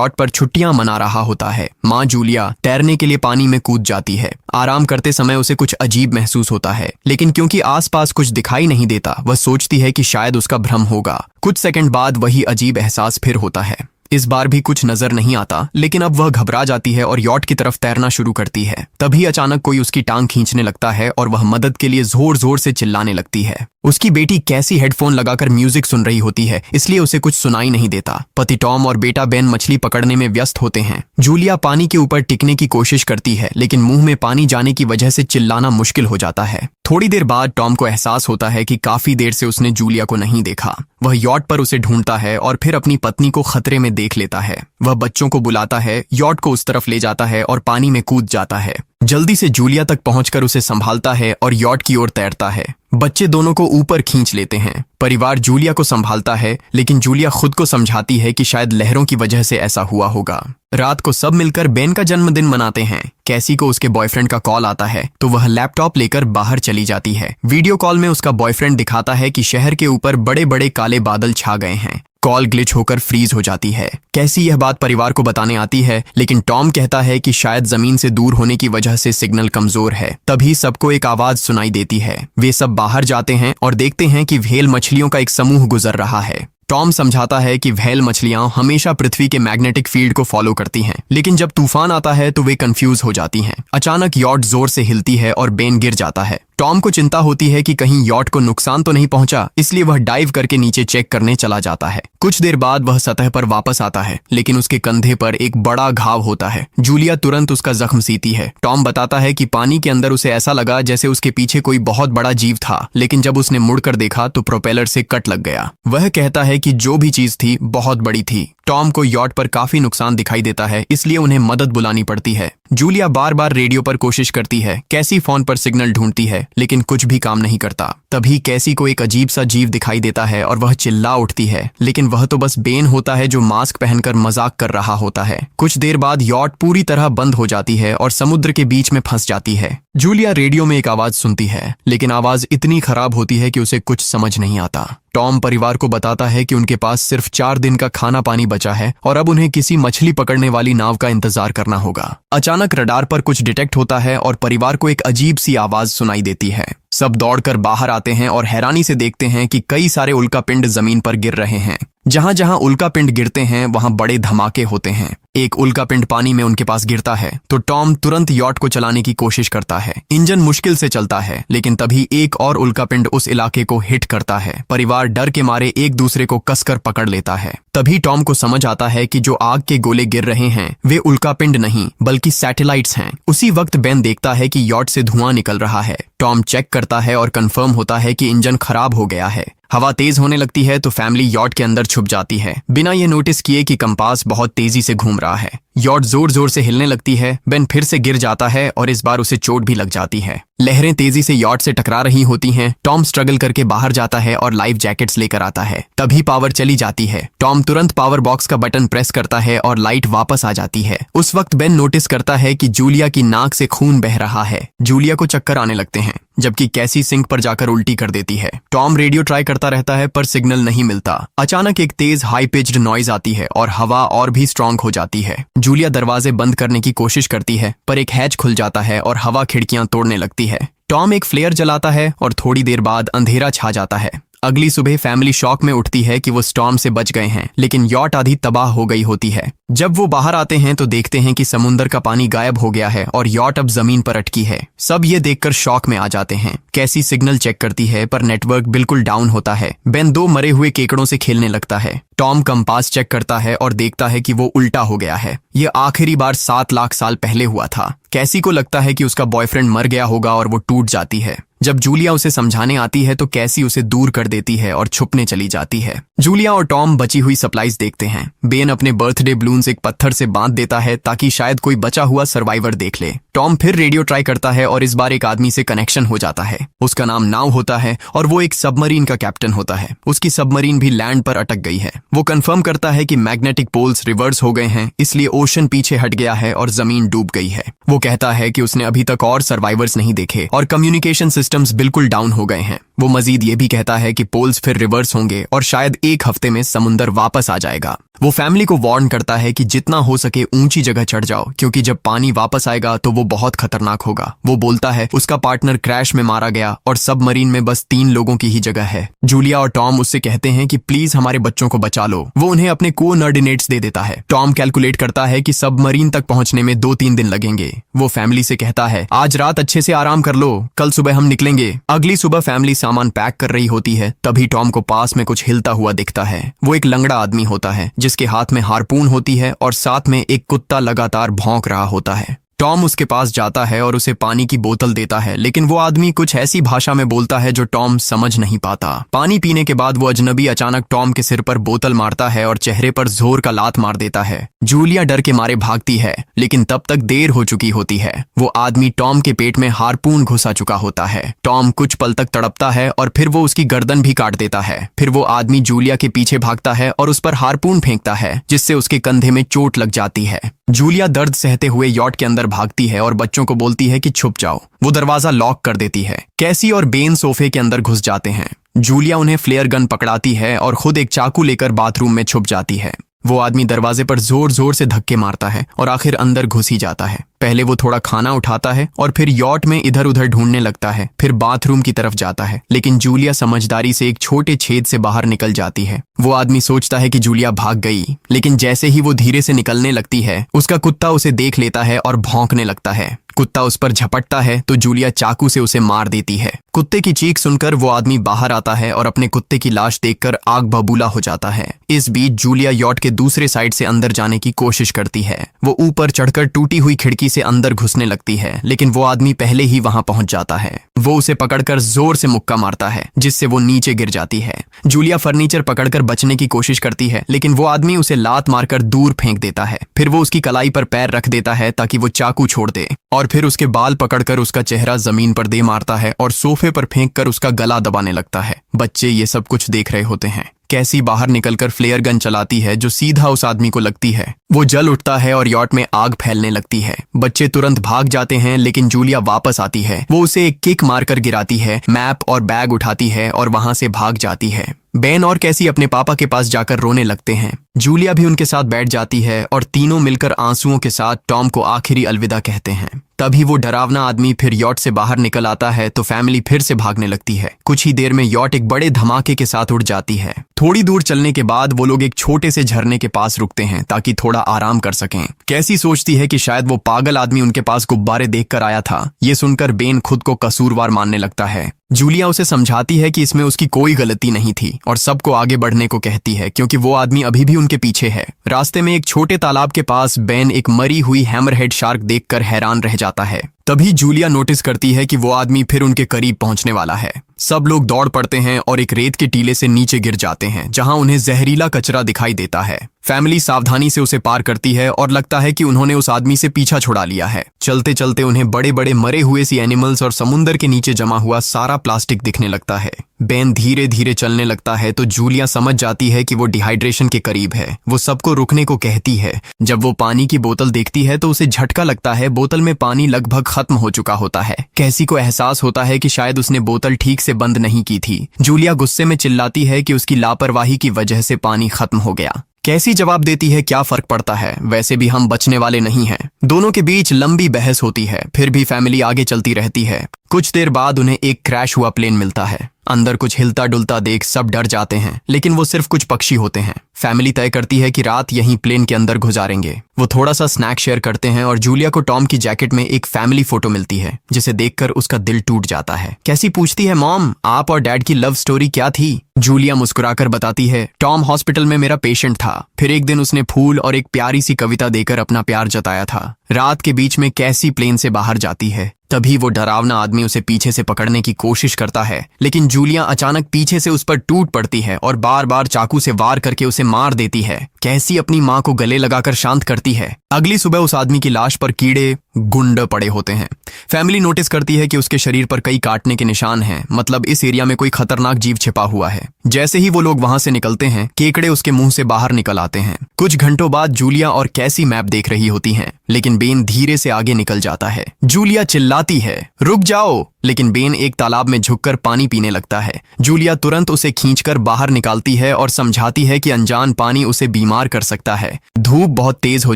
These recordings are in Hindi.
याट पर छुट्टियां मना रहा होता है। माँ जूलिया तैरने के लिए पानी में कूद जाती है। आराम करते समय उसे कुछ अजीब महसूस होता है, लेकिन क्योंकि आसपास कुछ दिखाई नहीं देता, वह सोचती है कि शायद उसका भ्रम होगा। कुछ सेकंड बाद वही अजीब एहसास फिर होता है। इस बार भी कुछ नजर नहीं आता, लेकिन अब वह घबरा जाती है और याट की तरफ तैरना शुरू करती है। तभी अचानक कोई उसकी टांग खींचने लगता है और वह मदद के लिए जोर जोर से चिल्लाने लगती है। उसकी बेटी कैसी हेडफोन लगाकर म्यूजिक सुन रही होती है, इसलिए उसे कुछ सुनाई नहीं देता। पति टॉम और बेटा बेन मछली पकड़ने में व्यस्त होते हैं। जूलिया पानी के ऊपर टिकने की कोशिश करती है, लेकिन मुंह में पानी जाने की वजह से चिल्लाना मुश्किल हो जाता है। थोड़ी देर बाद टॉम को एहसास होता है कि काफी देर से उसने जूलिया को नहीं देखा। वह याट पर उसे ढूंढता है और फिर अपनी पत्नी को खतरे में देख लेता है। वह बच्चों को बुलाता है, याट को उस तरफ ले जाता है और पानी में कूद जाता है। जल्दी से जूलिया तक पहुंचकर उसे संभालता है और याट की ओर तैरता है। बच्चे दोनों को ऊपर खींच लेते हैं। परिवार जूलिया को संभालता है, लेकिन जूलिया खुद को समझाती है कि शायद लहरों की वजह से ऐसा हुआ होगा। रात को सब मिलकर बेन का जन्मदिन मनाते हैं। कैसी को उसके बॉयफ्रेंड का कॉल आता है, तो वह लैपटॉप लेकर बाहर चली जाती है। वीडियो कॉल में उसका बॉयफ्रेंड दिखाता है कि शहर के ऊपर बड़े बड़े काले बादल छा गए हैं। कॉल ग्लिच होकर फ्रीज हो जाती है। कैसी यह बात परिवार को बताने आती है, लेकिन टॉम कहता है कि शायद जमीन से दूर होने की वजह से सिग्नल कमजोर है। तभी सबको एक आवाज सुनाई देती है। वे सब बाहर जाते हैं और देखते हैं कि व्हेल मछलियों का एक समूह गुजर रहा है। टॉम समझाता है कि व्हेल मछलियां हमेशा पृथ्वी के मैग्नेटिक फील्ड को फॉलो करती हैं, लेकिन जब तूफान आता है तो वे कंफ्यूज हो जाती हैं। अचानक याट जोर से हिलती है और बेन गिर जाता है। टॉम को चिंता होती है कि कहीं याट को नुकसान तो नहीं पहुंचा, इसलिए वह डाइव करके नीचे चेक करने चला जाता है। कुछ देर बाद वह सतह पर वापस आता है, लेकिन उसके कंधे पर एक बड़ा घाव होता है। जूलिया तुरंत उसका जख्म सीती है। टॉम बताता है कि पानी के अंदर उसे ऐसा लगा जैसे उसके पीछे कोई बहुत बड़ा जीव था, लेकिन जब उसने मुड़कर देखा तो प्रोपेलर से कट लग गया। वह कहता है कि जो भी चीज थी बहुत बड़ी थी। टॉम को याट पर काफी नुकसान दिखाई देता है, इसलिए उन्हें मदद बुलानी पड़ती है। जूलिया बार बार रेडियो पर कोशिश करती है। कैसी फोन पर सिग्नल ढूंढती है, लेकिन कुछ भी काम नहीं करता। तभी कैसी को एक अजीब सा जीव दिखाई देता है और वह चिल्ला उठती है, लेकिन वह तो बस बेन होता है जो मास्क पहनकर मजाक कर रहा होता है। कुछ देर बाद याट पूरी तरह बंद हो जाती है और समुद्र के बीच में फंस जाती है। जूलिया रेडियो में एक आवाज सुनती है, लेकिन आवाज इतनी खराब होती है कि उसे कुछ समझ नहीं आता। टॉम परिवार को बताता है कि उनके पास सिर्फ 4 दिन का खाना पानी बचा है और अब उन्हें किसी मछली पकड़ने वाली नाव का इंतजार करना होगा। अचानक रडार पर कुछ डिटेक्ट होता है और परिवार को एक अजीब सी आवाज सुनाई देती है। सब दौड़कर बाहर आते हैं और हैरानी से देखते हैं कि कई सारे उल्कापिंड जमीन पर गिर रहे हैं। जहां जहां उल्कापिंड गिरते हैं वहां बड़े धमाके होते हैं। एक उल्कापिंड पानी में उनके पास गिरता है तो टॉम तुरंत याट को चलाने की कोशिश करता है। इंजन मुश्किल से चलता है, लेकिन तभी एक और उल्कापिंड उस इलाके को हिट करता है। परिवार डर के मारे एक दूसरे को कसकर पकड़ लेता है। तभी टॉम को समझ आता है कि जो आग के गोले गिर रहे हैं वे उल्कापिंड नहीं बल्कि सैटेलाइट्स हैं। उसी वक्त बेन देखता है कि याट से धुआं निकल रहा है। टॉम चेक करता है और कंफर्म होता है कि इंजन खराब हो गया है। हवा तेज होने लगती है तो फैमिली याट के अंदर छुप जाती है, बिना ये नोटिस किए कि कंपास बहुत तेजी से घूम रहा है। याट जोर जोर से हिलने लगती है। बेन फिर से गिर जाता है और इस बार उसे चोट भी लग जाती है। लहरें तेजी से याट से टकरा रही होती हैं। टॉम स्ट्रगल करके बाहर जाता है और लाइफ जैकेट्स लेकर आता है। तभी पावर चली जाती है। टॉम तुरंत पावर बॉक्स का बटन प्रेस करता है और लाइट वापस आ जाती है। उस वक्त बेन नोटिस करता है कि जूलिया की नाक से खून बह रहा है। जूलिया को चक्कर आने लगते हैं, जबकि कैसी सिंक पर जाकर उल्टी कर देती है। टॉम रेडियो ट्राई करता रहता है पर सिग्नल नहीं मिलता। अचानक एक तेज हाई पिच्ड नॉइज आती है और हवा और भी स्ट्रांग हो जाती है। जूलिया दरवाजे बंद करने की कोशिश करती है, पर एक हैच खुल जाता है और हवा खिड़कियां तोड़ने लगती है। टॉम एक फ्लेयर जलाता है और थोड़ी देर बाद अंधेरा छा जाता है। अगली सुबह फैमिली शॉक में उठती है कि वो स्टॉर्म से बच गए हैं, लेकिन याट आधी तबाह हो गई होती है। जब वो बाहर आते हैं तो देखते हैं कि समुद्र का पानी गायब हो गया है और याट अब जमीन पर अटकी है। सब ये देखकर शॉक में आ जाते हैं। कैसी सिग्नल चेक करती है पर नेटवर्क बिल्कुल डाउन होता है। बेन 2 मरे हुए केकड़ों से खेलने लगता है। टॉम कंपास चेक करता है और देखता है कि वो उल्टा हो गया है। ये आखिरी बार 7 लाख साल पहले हुआ था। कैसी को लगता है कि उसका बॉयफ्रेंड मर गया होगा और वो टूट जाती है। जब जूलिया उसे समझाने आती है तो कैसी उसे दूर कर देती है और छुपने चली जाती है। जूलिया और टॉम बची हुई सप्लाईज देखते हैं। बेन अपने बर्थडे बलून्स एक पत्थर से बांध देता है ताकि शायद कोई बचा हुआ सर्वाइवर देख ले। टॉम फिर रेडियो ट्राई करता है और इस बार एक आदमी से कनेक्शन हो जाता है। उसका नाम नाव होता है और वो एक सबमरीन का कैप्टन होता है। उसकी सबमरीन भी लैंड पर अटक गई है। वो कंफर्म करता है कि मैग्नेटिक पोल्स रिवर्स हो गए हैं, इसलिए ओशन पीछे हट गया है और जमीन डूब गई है। वो कहता है कि उसने अभी तक और सर्वाइवर्स नहीं देखे और कम्युनिकेशन सिस्टम्स बिल्कुल डाउन हो गए हैं। वो मजीद ये भी कहता है कि पोल्स फिर रिवर्स होंगे और शायद 1 हफ्ते में समुंदर वापस आ जाएगा। वो फैमिली को वार्न करता है कि जितना हो सके ऊंची जगह चढ़ जाओ, क्योंकि जब पानी वापस आएगा तो वो बहुत खतरनाक होगा। वो बोलता है उसका पार्टनर क्रैश में मारा गया और सबमरीन में बस 3 लोगों की ही जगह है। जूलिया और टॉम उससे कहते हैं कि प्लीज हमारे बच्चों को बचा लो। वो उन्हें अपने कोऑर्डिनेट्स दे देता है। टॉम कैलकुलेट करता है कि सबमरीन तक पहुंचने में 2-3 दिन लगेंगे। वो फैमिली से कहता है आज रात अच्छे से आराम कर लो, कल सुबह हम निकलेंगे। अगली सुबह फैमिली सामान पैक कर रही होती है, तभी टॉम को पास में कुछ हिलता हुआ दिखता है। वो एक लंगड़ा आदमी होता है जिसके हाथ में हार्पून होती है और साथ में एक कुत्ता लगातार भौंक रहा होता है। टॉम उसके पास जाता है और उसे पानी की बोतल देता है, लेकिन वो आदमी कुछ ऐसी भाषा में बोलता है जो टॉम समझ नहीं पाता। पानी पीने के बाद वो अजनबी अचानक टॉम के सिर पर बोतल मारता है और चेहरे पर जोर का लात मार देता है। जूलिया डर के मारे भागती है, लेकिन तब तक देर हो चुकी होती है। वो आदमी टॉम के पेट में हार्पून घुसा चुका होता है। टॉम कुछ पल तक तड़पता है और फिर वो उसकी गर्दन भी काट देता है। फिर वो आदमी जूलिया के पीछे भागता है और उस पर हार्पून फेंकता है, जिससे उसके कंधे में चोट लग जाती है। जूलिया दर्द सहते हुए यॉट के अंदर भागती है और बच्चों को बोलती है कि छुप जाओ। वो दरवाजा लॉक कर देती है। कैसी और बेन सोफे के अंदर घुस जाते हैं। जूलिया उन्हें फ्लेयर गन पकड़ाती है और खुद एक चाकू लेकर बाथरूम में छुप जाती है। वो आदमी दरवाजे पर जोर जोर से धक्के मारता है और आखिर अंदर घुस ही जाता है। पहले वो थोड़ा खाना उठाता है और फिर यॉट में इधर उधर ढूंढने लगता है, फिर बाथरूम की तरफ जाता है, लेकिन जूलिया समझदारी से एक छोटे छेद से बाहर निकल जाती है। वो आदमी सोचता है कि जूलिया भाग गई, लेकिन जैसे ही वो धीरे से निकलने लगती है, उसका कुत्ता उसे देख लेता है और भौंकने लगता है। कुत्ता उस पर झपटता है तो जूलिया चाकू से उसे मार देती है। कुत्ते की चीख सुनकर वो आदमी बाहर आता है और अपने कुत्ते की लाश देखकर आग बबूला हो जाता है। इस बीच जूलिया यॉट के दूसरे साइड से अंदर जाने की कोशिश करती है। वो ऊपर चढ़कर टूटी हुई खिड़की से अंदर घुसने लगती है, लेकिन वो आदमी पहले ही वहां पहुंच जाता है। वो उसे पकड़कर जोर से मुक्का मारता है, जिससे वो नीचे गिर जाती है। जूलिया फर्नीचर पकड़कर बचने की कोशिश करती है, लेकिन वो आदमी उसे लात मारकर दूर फेंक देता है। फिर वो उसकी कलाई पर पैर रख देता है ताकि वो चाकू छोड़ दे, और फिर उसके बाल पकड़कर उसका चेहरा जमीन पर दे मारता है और सोफे पर फेंककर उसका गला दबाने लगता है। बच्चे ये सब कुछ देख रहे होते हैं। कैसी बाहर निकलकर फ्लेयर गन चलाती है जो सीधा उस आदमी को लगती है। वो जल उठता है और यॉट में आग फैलने लगती है। बच्चे तुरंत भाग जाते हैं, लेकिन जूलिया वापस आती है। वो उसे एक किक मारकर गिराती है, मैप और बैग उठाती है और वहां से भाग जाती है। बेन और कैसी अपने पापा के पास जाकर रोने लगते हैं। जूलिया भी उनके साथ बैठ जाती है और तीनों मिलकर आंसुओं के साथ टॉम को आखिरी अलविदा कहते हैं। तभी वो डरावना आदमी फिर यॉट से बाहर निकल आता है तो फैमिली फिर से भागने लगती है। कुछ ही देर में यॉट एक बड़े धमाके के साथ उड़ जाती है। थोड़ी दूर चलने के बाद वो लोग एक छोटे से झरने के पास रुकते हैं ताकि थोड़ा आराम कर सकें। कैसी सोचती है कि शायद वो पागल आदमी उनके पास गुब्बारे देखकर आया था। ये सुनकर बेन खुद को कसूरवार मानने लगता है। जूलिया उसे समझाती है कि इसमें उसकी कोई गलती नहीं थी और सबको आगे बढ़ने को कहती है, क्योंकि वो आदमी अभी भी उनके पीछे है। रास्ते में एक छोटे तालाब के पास बेन एक मरी हुई हैमरहेड शार्क देखकर हैरान रह जाता है। तभी जूलिया नोटिस करती है कि वो आदमी फिर उनके करीब पहुंचने वाला है। सब लोग दौड़ पड़ते हैं और एक रेत के टीले से नीचे गिर जाते हैं, जहां उन्हें जहरीला कचरा दिखाई देता है। फैमिली सावधानी से उसे पार करती है और लगता है कि उन्होंने उस आदमी से पीछा छुड़ा लिया है। चलते चलते उन्हें बड़े बड़े मरे हुए सी एनिमल्स और समुंदर के नीचे जमा हुआ सारा प्लास्टिक दिखने लगता है। बेन धीरे धीरे चलने लगता है तो जूलिया समझ जाती है कि वो डिहाइड्रेशन के करीब है। वो सबको रुकने को कहती है। जब वो पानी की बोतल देखती है तो उसे झटका लगता है। बोतल में पानी लगभग खत्म हो चुका होता है। कैसी को एहसास होता है कि शायद उसने बोतल ठीक से बंद नहीं की थी। जूलिया गुस्से में चिल्लाती है कि उसकी लापरवाही की वजह से पानी खत्म हो गया। कैसी जवाब देती है, क्या फर्क पड़ता है, वैसे भी हम बचने वाले नहीं हैं। दोनों के बीच लंबी बहस होती है, फिर भी फैमिली आगे चलती रहती है। कुछ देर बाद उन्हें एक क्रैश हुआ प्लेन मिलता है। अंदर कुछ हिलता डुलता देख सब डर जाते हैं, लेकिन वो सिर्फ कुछ पक्षी होते हैं। फैमिली तय करती है कि रात यहीं प्लेन के अंदर गुजारेंगे। वो थोड़ा सा स्नैक शेयर करते हैं और जूलिया को टॉम की जैकेट में एक फैमिली फोटो मिलती है, जिसे देखकर उसका दिल टूट जाता है। कैसी पूछती है, मॉम आप और डैड की लव स्टोरी क्या थी? जूलिया मुस्कुराकर बताती है, टॉम हॉस्पिटल में मेरा पेशेंट था। फिर एक दिन उसने फूल और एक प्यारी सी कविता देकर अपना प्यार जताया था। रात के बीच में कैसी प्लेन से बाहर जाती है। तभी वो डरावना आदमी उसे पीछे से पकड़ने की कोशिश करता है, लेकिन जूलिया अचानक पीछे से उस पर टूट पड़ती है और बार बार चाकू से वार करके उसे मार देती है। कैसी अपनी माँ को गले लगाकर शांत करती है। अगली सुबह उस आदमी की लाश पर कीड़े गुंड पड़े होते हैं। फैमिली नोटिस करती है कि उसके शरीर पर कई काटने के निशान हैं, मतलब इस एरिया में कोई खतरनाक जीव छिपा हुआ है। जैसे ही वो लोग वहां से निकलते हैं, केकड़े उसके मुंह से बाहर निकल आते हैं। कुछ घंटों बाद जूलिया और कैसी मैप देख रही होती हैं, लेकिन बेन धीरे से आगे निकल जाता है। जूलिया चिल्लाती है, रुक जाओ, लेकिन बेन एक तालाब में झुककर पानी पीने लगता है। जूलिया तुरंत उसे खींचकर बाहर निकालती है और समझाती है कि अनजान पानी उसे बीमार कर सकता है। धूप बहुत तेज हो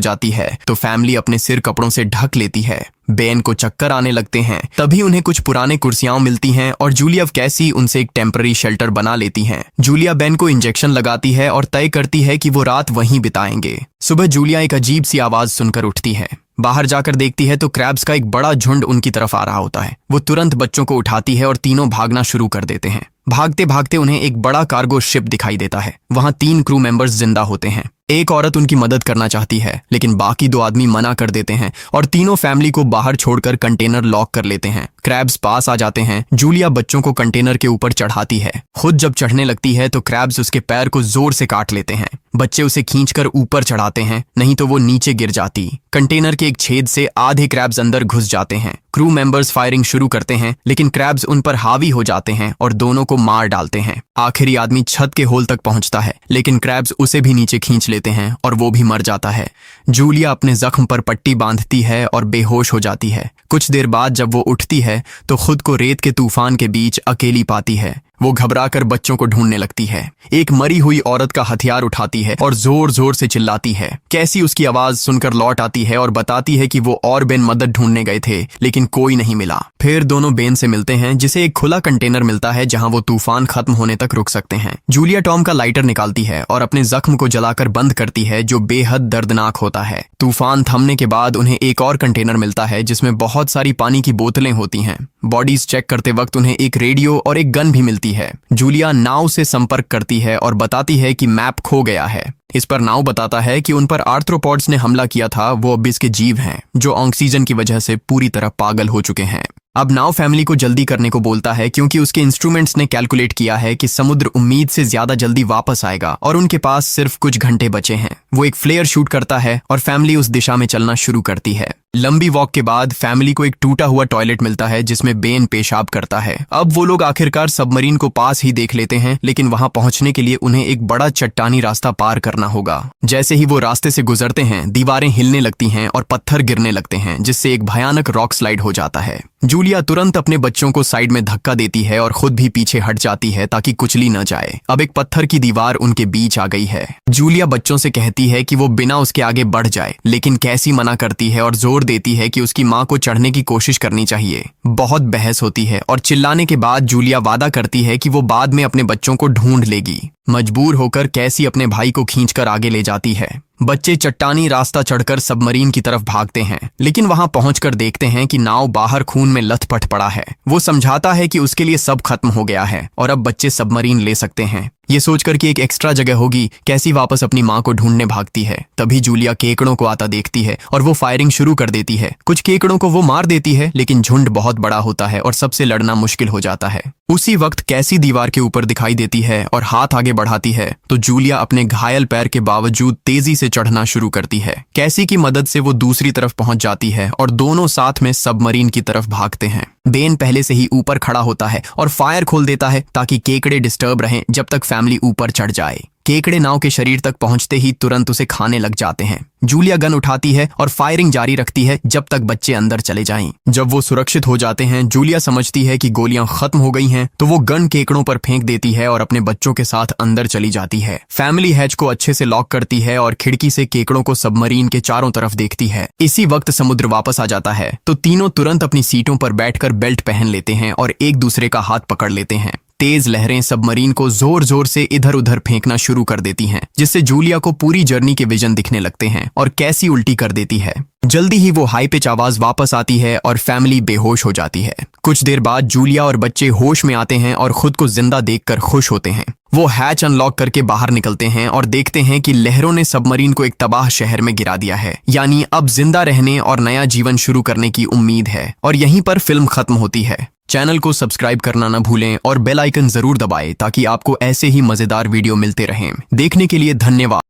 जाती है तो फैमिली अपने सिर कपड़ों से ढक लेती है। बेन को चक्कर आने लगते हैं। तभी उन्हें कुछ पुराने कुर्सियां मिलती हैं और जूलिया कैसी उनसे एक टेम्पररी शेल्टर बना लेती हैं। जूलिया बेन को इंजेक्शन लगाती है और तय करती है कि वो रात वहीं बिताएंगे। सुबह जूलिया एक अजीब सी आवाज सुनकर उठती है। बाहर जाकर देखती है तो क्रैब्स का एक बड़ा झुंड उनकी तरफ आ रहा होता है। वो तुरंत बच्चों को उठाती है और तीनों भागना शुरू कर देते हैं। भागते भागते उन्हें एक बड़ा कार्गो शिप दिखाई देता है। वहां 3 क्रू मेंबर्स जिंदा होते हैं। एक औरत उनकी मदद करना चाहती है, लेकिन बाकी 2 आदमी मना कर देते हैं और तीनों फैमिली को बाहर छोड़कर कंटेनर लॉक कर लेते हैं। क्रैब्स पास आ जाते हैं। जूलिया बच्चों को कंटेनर के ऊपर चढ़ाती है। खुद जब चढ़ने लगती है तो क्रैब्स उसके पैर को जोर से काट लेते हैं। बच्चे उसे खींचकर ऊपर चढ़ाते हैं, नहीं तो वो नीचे गिर जाती। कंटेनर के एक छेद से आधे क्रैब्स अंदर घुस जाते हैं। क्रू मेंबर्स फायरिंग शुरू करते हैं, लेकिन क्रैब्स उन पर हावी हो जाते हैं और दोनों को मार डालते हैं। आखिरी आदमी छत के होल तक पहुंचता है, लेकिन क्रैब्स उसे भी नीचे खींच लेते हैं और वो भी मर जाता है। जूलिया अपने जख्म पर पट्टी बांधती है और बेहोश हो जाती है। कुछ देर बाद जब वो उठती है तो खुद को रेत के तूफान के बीच अकेली पाती है। वो घबराकर बच्चों को ढूंढने लगती है। एक मरी हुई औरत का हथियार उठाती है और जोर जोर से चिल्लाती है। कैसी उसकी आवाज सुनकर लौट आती है और बताती है कि वो और बेन मदद ढूंढने गए थे, लेकिन कोई नहीं मिला। फिर दोनों बेन से मिलते हैं, जिसे एक खुला कंटेनर मिलता है जहां वो तूफान खत्म होने तक रुक सकते हैं। जूलिया टॉम का लाइटर निकालती है और अपने जख्म को जलाकर बंद करती है, जो बेहद दर्दनाक होता है। तूफान थमने के बाद उन्हें एक और कंटेनर मिलता है जिसमें बहुत सारी पानी की बोतलें होती हैं। बॉडीज चेक करते वक्त उन्हें एक रेडियो और एक गन भी मिलती है। जूलिया नाव से संपर्क करती है और बताती है कि मैप खो गया है। इस पर नाव बताता है कि उन पर आर्थ्रोपॉड्स ने हमला किया था, वो अबिस के जीव हैं जो ऑक्सीजन की वजह से पूरी तरह पागल हो चुके हैं। अब नाव फैमिली को जल्दी करने को बोलता है, क्योंकि उसके इंस्ट्रूमेंट्स ने कैलकुलेट किया है कि समुद्र उम्मीद से ज्यादा जल्दी वापस आएगा और उनके पास सिर्फ कुछ घंटे बचे हैं। वो एक फ्लेयर शूट करता है और फैमिली उस दिशा में चलना शुरू करती है। लंबी वॉक के बाद फैमिली को एक टूटा हुआ टॉयलेट मिलता है जिसमें बेन पेशाब करता है। अब वो लोग आखिरकार सबमरीन को पास ही देख लेते हैं, लेकिन वहां पहुंचने के लिए उन्हें एक बड़ा चट्टानी रास्ता पार करना होगा। जैसे ही वो रास्ते से गुजरते हैं, दीवारें हिलने लगती हैं और पत्थर गिरने लगते हैं, जिससे एक भयानक रॉक स्लाइड हो जाता है। जूलिया तुरंत अपने बच्चों को साइड में धक्का देती है और खुद भी पीछे हट जाती है ताकि कुचली न जाए। अब एक पत्थर की दीवार उनके बीच आ गई है। जूलिया बच्चों से कहती है कि वो बिना उसके आगे बढ़ जाए, लेकिन कैसी मना करती है और जोर देती है कि उसकी माँ को चढ़ने की कोशिश करनी चाहिए। बहुत बहस होती है और चिल्लाने के बाद जूलिया वादा करती है कि वो बाद में अपने बच्चों को ढूंढ लेगी। मजबूर होकर कैसी अपने भाई को खींचकर आगे ले जाती है। बच्चे चट्टानी रास्ता चढ़कर सबमरीन की तरफ भागते हैं, लेकिन वहां पहुंचकर देखते हैं कि नाव बाहर खून में लथपथ पड़ा है। वो समझाता है कि उसके लिए सब खत्म हो गया है और अब बच्चे सबमरीन ले सकते हैं। ये सोचकर कि एक एक्स्ट्रा जगह होगी, कैसी वापस अपनी माँ को ढूंढने भागती है। तभी जूलिया केकड़ों को आता देखती है और वो फायरिंग शुरू कर देती है। कुछ केकड़ों को वो मार देती है, लेकिन झुंड बहुत बड़ा होता है और सबसे लड़ना मुश्किल हो जाता है। उसी वक्त कैसी दीवार के ऊपर दिखाई देती है और हाथ आगे बढ़ाती है तो जूलिया अपने घायल पैर के बावजूद तेजी से चढ़ना शुरू करती है। कैसी की मदद से वो दूसरी तरफ पहुंच जाती है और दोनों साथ में सबमरीन की तरफ भागते हैं। बेन पहले से ही ऊपर खड़ा होता है और फायर खोल देता है ताकि केकड़े डिस्टर्ब रहें जब तक फैमिली ऊपर चढ़ जाए। केकड़े नाव के शरीर तक पहुंचते ही तुरंत उसे खाने लग जाते हैं। जूलिया गन उठाती है और फायरिंग जारी रखती है जब तक बच्चे अंदर चले जाएं। जब वो सुरक्षित हो जाते हैं, जूलिया समझती है कि गोलियां खत्म हो गई हैं, तो वो गन केकड़ों पर फेंक देती है और अपने बच्चों के साथ अंदर चली जाती है। फैमिली हैच को अच्छे से लॉक करती है और खिड़की से केकड़ों को सबमरीन के चारों तरफ देखती है। इसी वक्त समुद्र वापस आ जाता है तो तीनों तुरंत अपनी सीटों पर बैठकर बेल्ट पहन लेते हैं और एक दूसरे का हाथ पकड़ लेते हैं। तेज लहरें सबमरीन को जोर जोर से इधर उधर फेंकना शुरू कर देती हैं, जिससे जूलिया को पूरी जर्नी के विजन दिखने लगते हैं और कैसी उल्टी कर देती है। जल्दी ही वो हाई पिच आवाज वापस आती है और फैमिली बेहोश हो जाती है। कुछ देर बाद जूलिया और बच्चे होश में आते हैं और खुद को जिंदा देखकर खुश होते हैं। वो हैच अनलॉक करके बाहर निकलते हैं और देखते हैं कि लहरों ने सबमरीन को एक तबाह शहर में गिरा दिया है। यानी अब जिंदा रहने और नया जीवन शुरू करने की उम्मीद है। और यहीं पर फिल्म खत्म होती है। चैनल को सब्सक्राइब करना न भूलें और बेल आइकन जरूर दबाएं ताकि आपको ऐसे ही मजेदार वीडियो मिलते रहें। देखने के लिए धन्यवाद।